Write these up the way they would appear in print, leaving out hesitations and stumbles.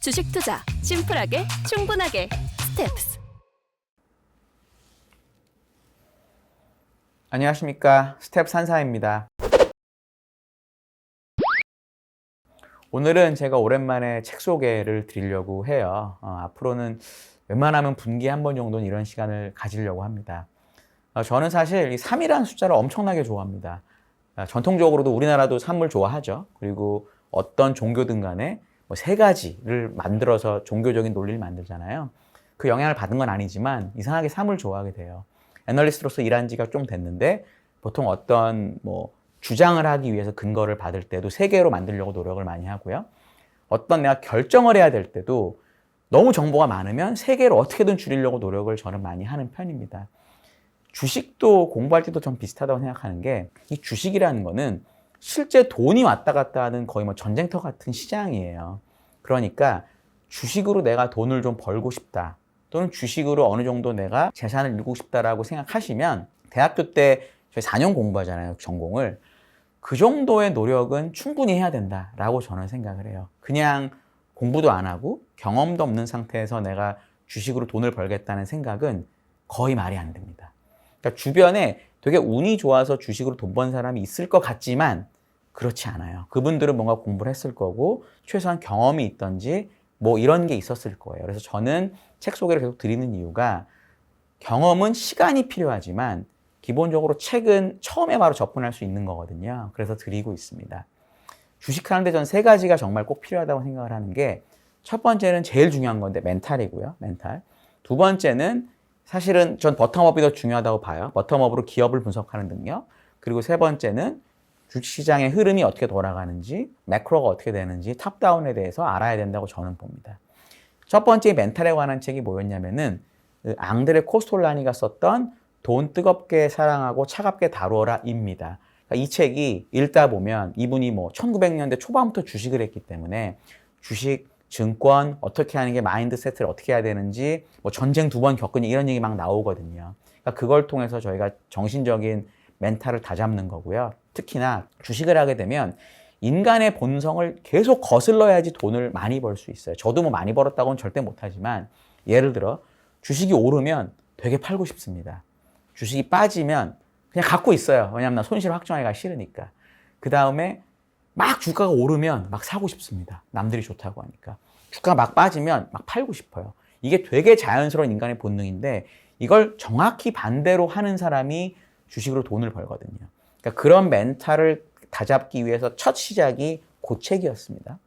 주식 투자 심플하게 충분하게 스텝스. 안녕하십니까, 스텝 산사입니다. 오늘은 제가 오랜만에 책 소개를 드리려고 해요. 앞으로는 웬만하면 분기에 한 번 정도는 이런 시간을 가지려고 합니다. 저는 사실 이 3이라는 숫자를 엄청나게 좋아합니다. 전통적으로도 우리나라도 3을 좋아하죠. 그리고 어떤 종교든 간에 세 가지를 만들어서 종교적인 논리를 만들잖아요. 그 영향을 받은 건 아니지만 이상하게 3을 좋아하게 돼요. 애널리스트로서 일한 지가 좀 됐는데 보통 어떤 주장을 하기 위해서 근거를 받을 때도 3개로 만들려고 노력을 많이 하고요. 어떤 내가 결정을 해야 될 때도 너무 정보가 많으면 3개로 어떻게든 줄이려고 노력을 저는 많이 하는 편입니다. 주식도 공부할 때도 좀 비슷하다고 생각하는 게, 이 주식이라는 거는 실제 돈이 왔다 갔다 하는 거의 전쟁터 같은 시장이에요. 그러니까 주식으로 내가 돈을 좀 벌고 싶다, 또는 주식으로 어느 정도 내가 재산을 일구고 싶다라고 생각하시면 대학교 때 저희 4년 공부하잖아요, 전공을. 그 정도의 노력은 충분히 해야 된다라고 저는 생각을 해요. 그냥 공부도 안 하고 경험도 없는 상태에서 내가 주식으로 돈을 벌겠다는 생각은 거의 말이 안 됩니다. 그러니까 주변에 되게 운이 좋아서 주식으로 돈 번 사람이 있을 것 같지만 그렇지 않아요. 그분들은 뭔가 공부를 했을 거고 최소한 경험이 있던지 이런 게 있었을 거예요. 그래서 저는 책 소개를 계속 드리는 이유가, 경험은 시간이 필요하지만 기본적으로 책은 처음에 바로 접근할 수 있는 거거든요. 그래서 드리고 있습니다. 주식하는데 전 3가지가 정말 꼭 필요하다고 생각을 하는 게, 첫 번째는 제일 중요한 건데 멘탈이고요. 멘탈. 두 번째는 사실은 전 버텀업이 더 중요하다고 봐요. 버텀업으로 기업을 분석하는 능력. 그리고 세 번째는 주식시장의 흐름이 어떻게 돌아가는지, 매크로가 어떻게 되는지, 탑다운에 대해서 알아야 된다고 저는 봅니다. 첫 번째 멘탈에 관한 책이 뭐였냐면은 앙드레 코스톨라니가 썼던 돈 뜨겁게 사랑하고 차갑게 다루어라 입니다. 그러니까 이 책이 읽다 보면 이분이 1900년대 초반부터 주식을 했기 때문에 주식, 증권 어떻게 하는 게 마인드세트를 어떻게 해야 되는지, 전쟁 2번 겪으니 이런 얘기 막 나오거든요. 그러니까 그걸 통해서 저희가 정신적인 멘탈을 다잡는 거고요. 특히나 주식을 하게 되면 인간의 본성을 계속 거슬러야지 돈을 많이 벌 수 있어요. 저도 많이 벌었다고는 절대 못하지만, 예를 들어 주식이 오르면 되게 팔고 싶습니다. 주식이 빠지면 그냥 갖고 있어요. 왜냐하면 나 손실 확정하기가 싫으니까. 그 다음에 막 주가가 오르면 막 사고 싶습니다. 남들이 좋다고 하니까. 주가가 막 빠지면 막 팔고 싶어요. 이게 되게 자연스러운 인간의 본능인데, 이걸 정확히 반대로 하는 사람이 주식으로 돈을 벌거든요. 그러니까 그런 멘탈을 다잡기 위해서 첫 시작이 그 책이었습니다.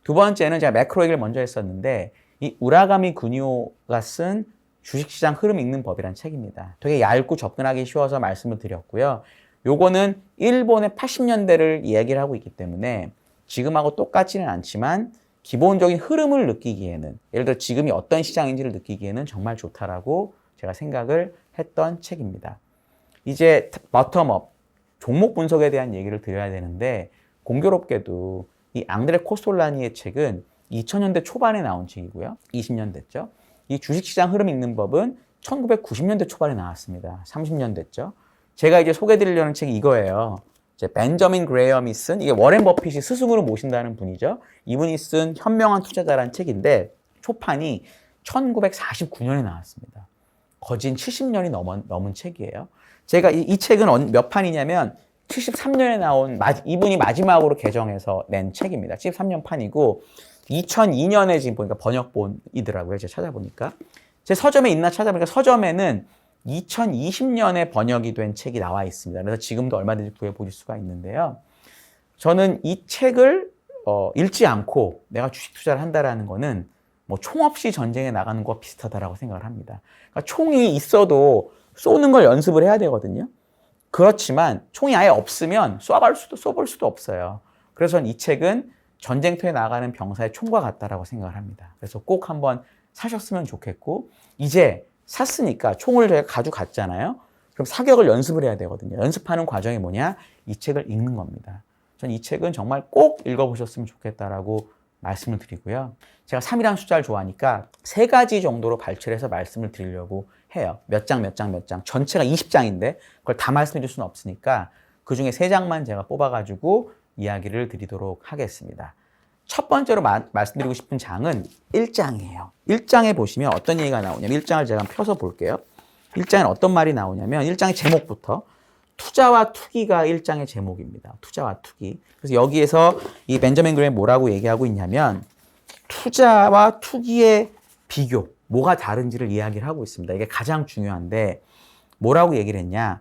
두 번째는 제가 매크로 얘기를 먼저 했었는데, 이 우라가미 구니오가 쓴 주식시장 흐름 읽는 법이란 책입니다. 되게 얇고 접근하기 쉬워서 말씀을 드렸고요. 요거는 일본의 80년대를 이야기를 하고 있기 때문에 지금하고 똑같지는 않지만 기본적인 흐름을 느끼기에는, 예를 들어 지금이 어떤 시장인지를 느끼기에는 정말 좋다라고 제가 생각을 했던 책입니다. 이제 버텀업, 종목 분석에 대한 얘기를 드려야 되는데, 공교롭게도 이 앙드레 코스톨라니의 책은 2000년대 초반에 나온 책이고요. 20년 됐죠. 이 주식시장 흐름 읽는 법은 1990년대 초반에 나왔습니다. 30년 됐죠. 제가 이제 소개드리려는 책이 이거예요. 이제 벤저민 그레이엄이 쓴, 이게 워렌 버핏이 스승으로 모신다는 분이죠. 이분이 쓴 현명한 투자자라는 책인데, 초판이 1949년에 나왔습니다. 거진 70년이 넘은 책이에요. 제가 이 책은 몇 판이냐면 73년에 나온, 이분이 마지막으로 개정해서 낸 책입니다. 73년 판이고 2002년에 지금 보니까 번역본이더라고요. 제가 찾아보니까. 제 서점에 있나 찾아보니까 서점에는 2020년에 번역이 된 책이 나와 있습니다. 그래서 지금도 얼마든지 구해보실 수가 있는데요. 저는 이 책을 읽지 않고 내가 주식 투자를 한다라는 거는 총 없이 전쟁에 나가는 것과 비슷하다라고 생각을 합니다. 그러니까 총이 있어도 쏘는 걸 연습을 해야 되거든요. 그렇지만 총이 아예 없으면 쏘볼 수도 없어요. 그래서 저는 이 책은 전쟁터에 나가는 병사의 총과 같다라고 생각을 합니다. 그래서 꼭 한번 사셨으면 좋겠고, 이제 샀으니까 총을 저희가 가져갔잖아요. 그럼 사격을 연습을 해야 되거든요. 연습하는 과정이 뭐냐? 이 책을 읽는 겁니다. 전 이 책은 정말 꼭 읽어보셨으면 좋겠다라고 말씀을 드리고요. 제가 3이라는 숫자를 좋아하니까 3가지 정도로 발췌를 해서 말씀을 드리려고 해요. 몇 장. 전체가 20장인데 그걸 다 말씀해 줄 수는 없으니까 그중에 3장만 제가 뽑아가지고 이야기를 드리도록 하겠습니다. 첫 번째로 말씀드리고 싶은 장은 1장이에요. 1장에 보시면 어떤 얘기가 나오냐면 1장을 제가 펴서 볼게요. 1장에 어떤 말이 나오냐면 1장의 제목부터 투자와 투기가 1장의 제목입니다. 투자와 투기. 그래서 여기에서 이 벤저민 그레이엄이 뭐라고 얘기하고 있냐면 투자와 투기의 비교, 뭐가 다른지를 이야기를 하고 있습니다. 이게 가장 중요한데 뭐라고 얘기를 했냐.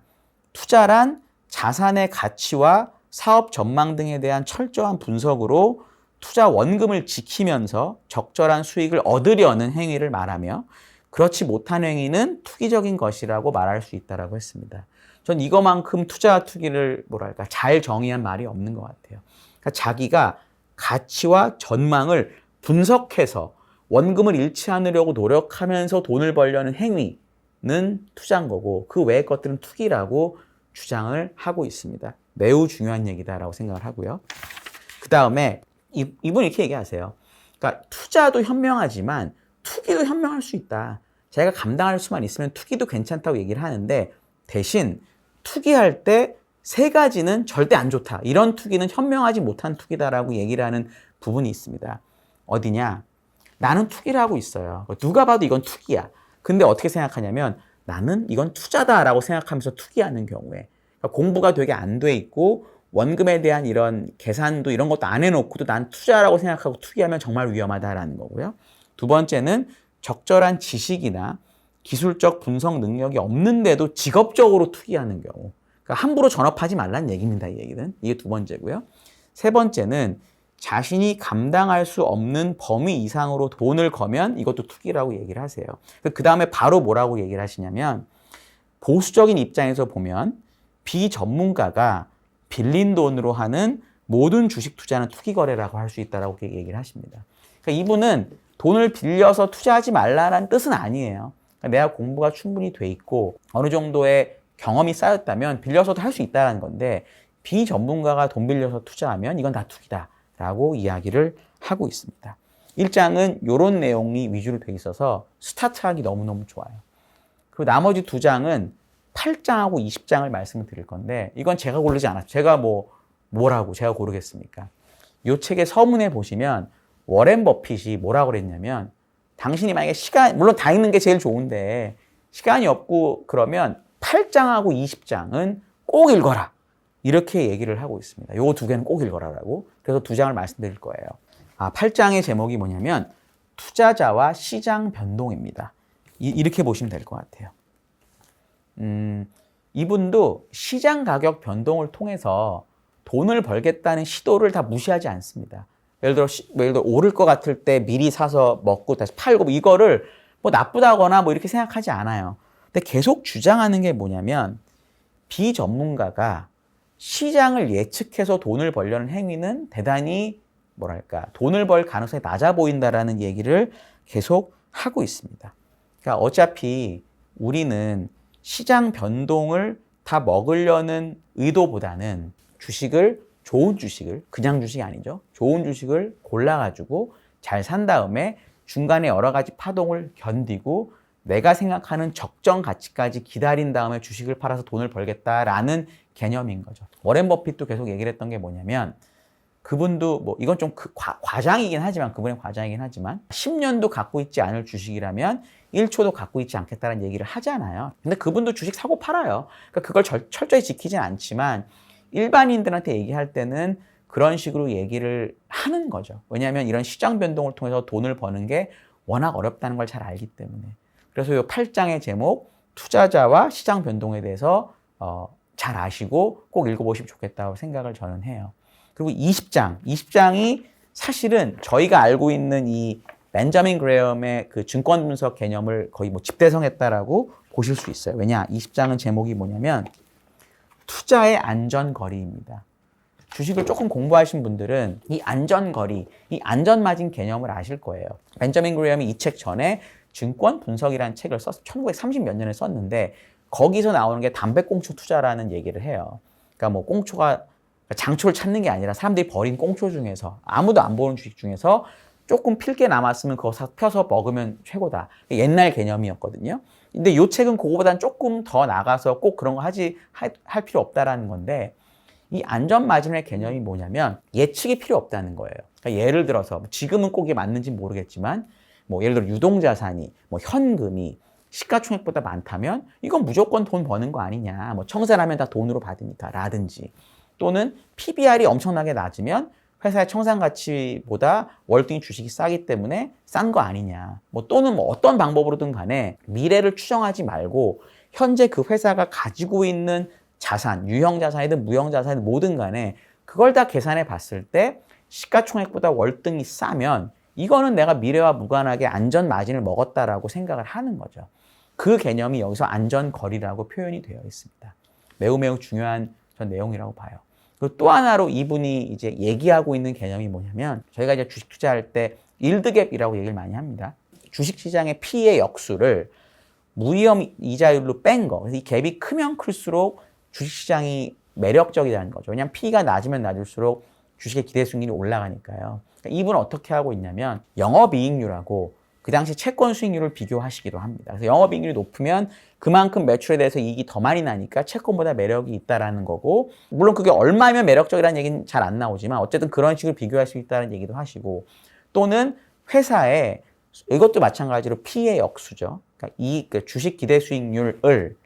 투자란 자산의 가치와 사업 전망 등에 대한 철저한 분석으로 투자 원금을 지키면서 적절한 수익을 얻으려는 행위를 말하며 그렇지 못한 행위는 투기적인 것이라고 말할 수 있다고 했습니다. 전 이거만큼 투자와 투기를 잘 정의한 말이 없는 것 같아요. 그러니까 자기가 가치와 전망을 분석해서 원금을 잃지 않으려고 노력하면서 돈을 벌려는 행위는 투자인 거고 그 외의 것들은 투기라고 주장을 하고 있습니다. 매우 중요한 얘기다라고 생각을 하고요. 그 다음에 이분이 이렇게 얘기하세요. 그러니까 투자도 현명하지만 투기도 현명할 수 있다. 자기가 감당할 수만 있으면 투기도 괜찮다고 얘기를 하는데 대신 투기할 때 세 가지는 절대 안 좋다. 이런 투기는 현명하지 못한 투기다라고 얘기를 하는 부분이 있습니다. 어디냐? 나는 투기를 하고 있어요. 누가 봐도 이건 투기야. 근데 어떻게 생각하냐면 나는 이건 투자다라고 생각하면서 투기하는 경우에 그러니까 공부가 되게 안 돼 있고 원금에 대한 이런 계산도 이런 것도 안 해놓고도 난 투자라고 생각하고 투기하면 정말 위험하다라는 거고요. 두 번째는 적절한 지식이나 기술적 분석 능력이 없는데도 직업적으로 투기하는 경우. 그러니까 함부로 전업하지 말라는 얘기입니다. 이 얘기는. 이게 두 번째고요. 세 번째는 자신이 감당할 수 없는 범위 이상으로 돈을 거면 이것도 투기라고 얘기를 하세요. 그 다음에 바로 뭐라고 얘기를 하시냐면 보수적인 입장에서 보면 비전문가가 빌린 돈으로 하는 모든 주식 투자는 투기 거래라고 할 수 있다고 얘기를 하십니다. 그러니까 이분은 돈을 빌려서 투자하지 말라는 뜻은 아니에요. 그러니까 내가 공부가 충분히 돼 있고 어느 정도의 경험이 쌓였다면 빌려서도 할 수 있다는 건데 비전문가가 돈 빌려서 투자하면 이건 다 투기다라고 이야기를 하고 있습니다. 1장은 이런 내용이 위주로 돼 있어서 스타트하기 너무너무 좋아요. 그리고 나머지 두 장은 8장하고 20장을 말씀을 드릴 건데 이건 제가 고르지 않았어요. 제가 뭐라고 제가 고르겠습니까? 이 책의 서문에 보시면 워렌 버핏이 뭐라고 그랬냐면 당신이 만약에 물론 다 읽는 게 제일 좋은데 시간이 없고 그러면 8장하고 20장은 꼭 읽어라. 이렇게 얘기를 하고 있습니다. 요 두 개는 꼭 읽어라라고. 그래서 두 장을 말씀드릴 거예요. 8장의 제목이 뭐냐면 투자자와 시장 변동입니다. 이렇게 보시면 될 것 같아요. 이분도 시장 가격 변동을 통해서 돈을 벌겠다는 시도를 다 무시하지 않습니다. 예를 들어 오를 것 같을 때 미리 사서 먹고 다시 팔고 이거를 나쁘다거나 이렇게 생각하지 않아요. 근데 계속 주장하는 게 뭐냐면 비전문가가 시장을 예측해서 돈을 벌려는 행위는 대단히 돈을 벌 가능성이 낮아 보인다라는 얘기를 계속 하고 있습니다. 그러니까 어차피 우리는 시장 변동을 다 먹으려는 의도보다는 좋은 주식을, 그냥 주식이 아니죠. 좋은 주식을 골라가지고 잘 산 다음에 중간에 여러 가지 파동을 견디고 내가 생각하는 적정 가치까지 기다린 다음에 주식을 팔아서 돈을 벌겠다라는 개념인 거죠. 워렌 버핏도 계속 얘기를 했던 게 뭐냐면 그분도 이건 좀 과장이긴 하지만 그분의 과장이긴 하지만 10년도 갖고 있지 않을 주식이라면 1초도 갖고 있지 않겠다는 얘기를 하잖아요. 근데 그분도 주식 사고 팔아요. 그러니까 그걸 철저히 지키진 않지만 일반인들한테 얘기할 때는 그런 식으로 얘기를 하는 거죠. 왜냐하면 이런 시장 변동을 통해서 돈을 버는 게 워낙 어렵다는 걸 잘 알기 때문에. 그래서 이 8장의 제목 투자자와 시장 변동에 대해서 잘 아시고 꼭 읽어보시면 좋겠다고 생각을 저는 해요. 그리고 20장이 사실은 저희가 알고 있는 이 벤저민 그레엄의 그 증권 분석 개념을 거의 집대성했다라고 보실 수 있어요. 왜냐? 20장은 제목이 뭐냐면 투자의 안전거리입니다. 주식을 조금 공부하신 분들은 이 안전거리, 이 안전마진 개념을 아실 거예요. 벤저민 그레엄이 이 책 전에 증권 분석이라는 책을 1930 몇 년에 썼는데 거기서 나오는 게 담배꽁초 투자라는 얘기를 해요. 그러니까 꽁초가 장초를 찾는 게 아니라 사람들이 버린 꽁초 중에서 아무도 안 보는 주식 중에서 조금 필게 남았으면 그거 펴서 먹으면 최고다. 옛날 개념이었거든요. 근데 이 책은 그거보다는 조금 더 나가서 꼭 그런 거 할 필요 없다라는 건데 이 안전마진의 개념이 뭐냐면 예측이 필요 없다는 거예요. 그러니까 예를 들어서 지금은 꼭 이게 맞는지 모르겠지만 뭐 예를 들어 유동자산이 뭐 현금이 시가총액보다 많다면 이건 무조건 돈 버는 거 아니냐. 뭐 청산하면 다 돈으로 받으니까 라든지 또는 PBR이 엄청나게 낮으면 회사의 청산 가치보다 월등히 주식이 싸기 때문에 싼 거 아니냐. 뭐 또는 뭐 어떤 방법으로든 간에 미래를 추정하지 말고 현재 그 회사가 가지고 있는 자산, 유형 자산이든 무형 자산이든 뭐든 간에 그걸 다 계산해 봤을 때 시가총액보다 월등히 싸면 이거는 내가 미래와 무관하게 안전 마진을 먹었다라고 생각을 하는 거죠. 그 개념이 여기서 안전거리라고 표현이 되어 있습니다. 매우 중요한 전 내용이라고 봐요. 그리고 또 하나로 이분이 이제 얘기하고 있는 개념이 뭐냐면 저희가 이제 주식 투자할 때 일드갭이라고 얘기를 많이 합니다. 주식시장의 P의 역수를 무위험 이자율로 뺀 거. 그래서 이 갭이 크면 클수록 주식시장이 매력적이라는 거죠. 왜냐하면 P가 낮으면 낮을수록 주식의 기대 수익률이 올라가니까요. 그러니까 이분은 어떻게 하고 있냐면 영업이익률하고 그 당시 채권 수익률을 비교하시기도 합니다. 그래서 영업이익률이 높으면 그만큼 매출에 대해서 이익이 더 많이 나니까 채권보다 매력이 있다라는 거고, 물론 그게 얼마면 매력적이라는 얘기는 잘 안 나오지만 어쨌든 그런 식으로 비교할 수 있다는 얘기도 하시고, 또는 회사의 이것도 마찬가지로 P의 역수죠. 그러니까 주식 기대 수익률을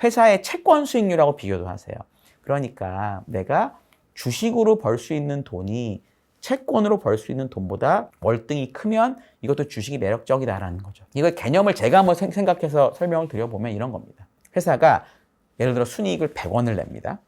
회사의 채권 수익률하고 비교도 하세요. 그러니까 내가 주식으로 벌 수 있는 돈이 채권으로 벌 수 있는 돈보다 월등히 크면 이것도 주식이 매력적이다라는 거죠. 이걸 개념을 제가 한번 생각해서 설명을 드려보면 이런 겁니다. 회사가 예를 들어 순이익을 100원을 냅니다.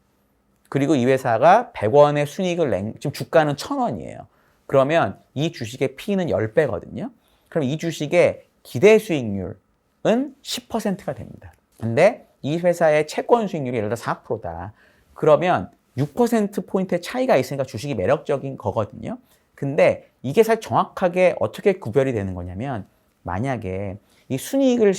그리고 이 회사가 100원의 순이익을 지금 주가는 1000원이에요. 그러면 이 주식의 P는 10배거든요. 그럼 이 주식의 기대 수익률은 10%가 됩니다. 근데 이 회사의 채권 수익률이 예를 들어 4%다. 그러면 6%포인트의 차이가 있으니까 주식이 매력적인 거거든요. 근데 이게 사실 정확하게 어떻게 구별이 되는 거냐면, 만약에 이 순이익을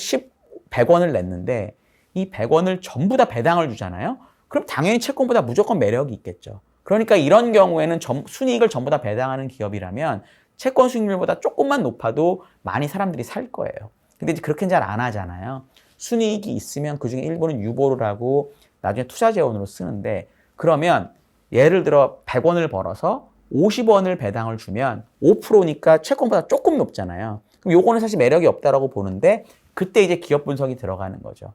100원을 냈는데 이 100원을 전부 다 배당을 주잖아요. 그럼 당연히 채권보다 무조건 매력이 있겠죠. 그러니까 이런 경우에는 순이익을 전부 다 배당하는 기업이라면 채권 수익률보다 조금만 높아도 많이 사람들이 살 거예요. 근데 이제 그렇게는 잘 안 하잖아요. 순이익이 있으면 그중에 일부는 유보를 하고 나중에 투자 재원으로 쓰는데, 그러면 예를 들어 100원을 벌어서 50원을 배당을 주면 5%니까 채권보다 조금 높잖아요. 그럼 요거는 사실 매력이 없다라고 보는데, 그때 이제 기업 분석이 들어가는 거죠.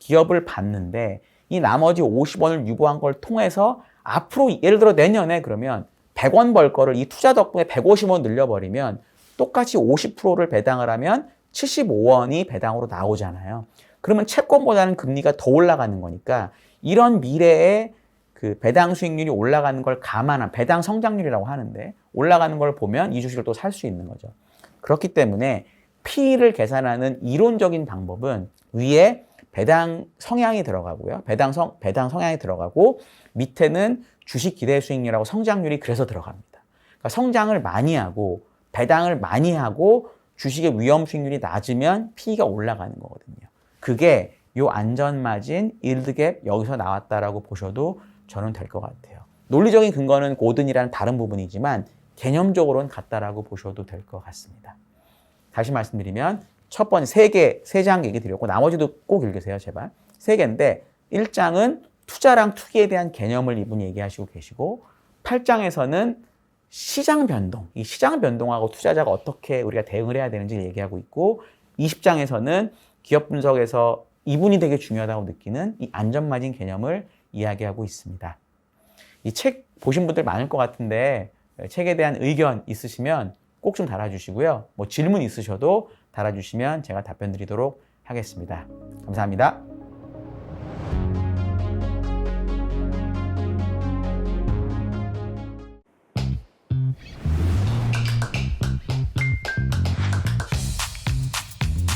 기업을 봤는데 이 나머지 50원을 유보한 걸 통해서 앞으로 예를 들어 내년에 그러면 100원 벌 거를 이 투자 덕분에 150원 늘려버리면 똑같이 50%를 배당을 하면 75원이 배당으로 나오잖아요. 그러면 채권보다는 금리가 더 올라가는 거니까 이런 미래에 그 배당 수익률이 올라가는 걸 감안한 배당 성장률이라고 하는데, 올라가는 걸 보면 이 주식을 또 살 수 있는 거죠. 그렇기 때문에 P를 계산하는 이론적인 방법은 위에 배당 성향이 들어가고요. 배당 성향이 들어가고 밑에는 주식 기대 수익률하고 성장률이 그래서 들어갑니다. 그러니까 성장을 많이 하고 배당을 많이 하고 주식의 위험 수익률이 낮으면 P가 올라가는 거거든요. 그게 요 안전마진, 일드갭 여기서 나왔다라고 보셔도 저는 될 것 같아요. 논리적인 근거는 고든이라는 다른 부분이지만 개념적으로는 같다라고 보셔도 될 것 같습니다. 다시 말씀드리면 첫 번째 세 장 얘기 드렸고 나머지도 꼭 읽으세요, 제발. 3개인데 1장은 투자랑 투기에 대한 개념을 이분이 얘기하시고 계시고, 8장에서는 시장 변동, 이 시장 변동하고 투자자가 어떻게 우리가 대응을 해야 되는지를 얘기하고 있고, 20장에서는 기업 분석에서 이분이 되게 중요하다고 느끼는 이 안전마진 개념을 이야기하고 있습니다. 이 책 보신 분들 많을 것 같은데 책에 대한 의견 있으시면 꼭 좀 달아주시고요. 뭐 질문 있으셔도 달아주시면 제가 답변 드리도록 하겠습니다. 감사합니다.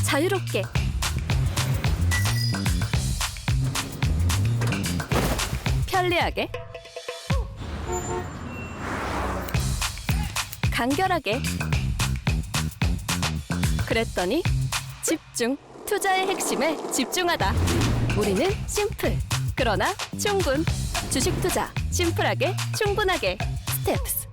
자유롭게 편리하게 간결하게 그랬더니 집중 투자의 핵심에 집중하다. 우리는 심플 그러나 충분 주식 투자 심플하게 충분하게 스텝스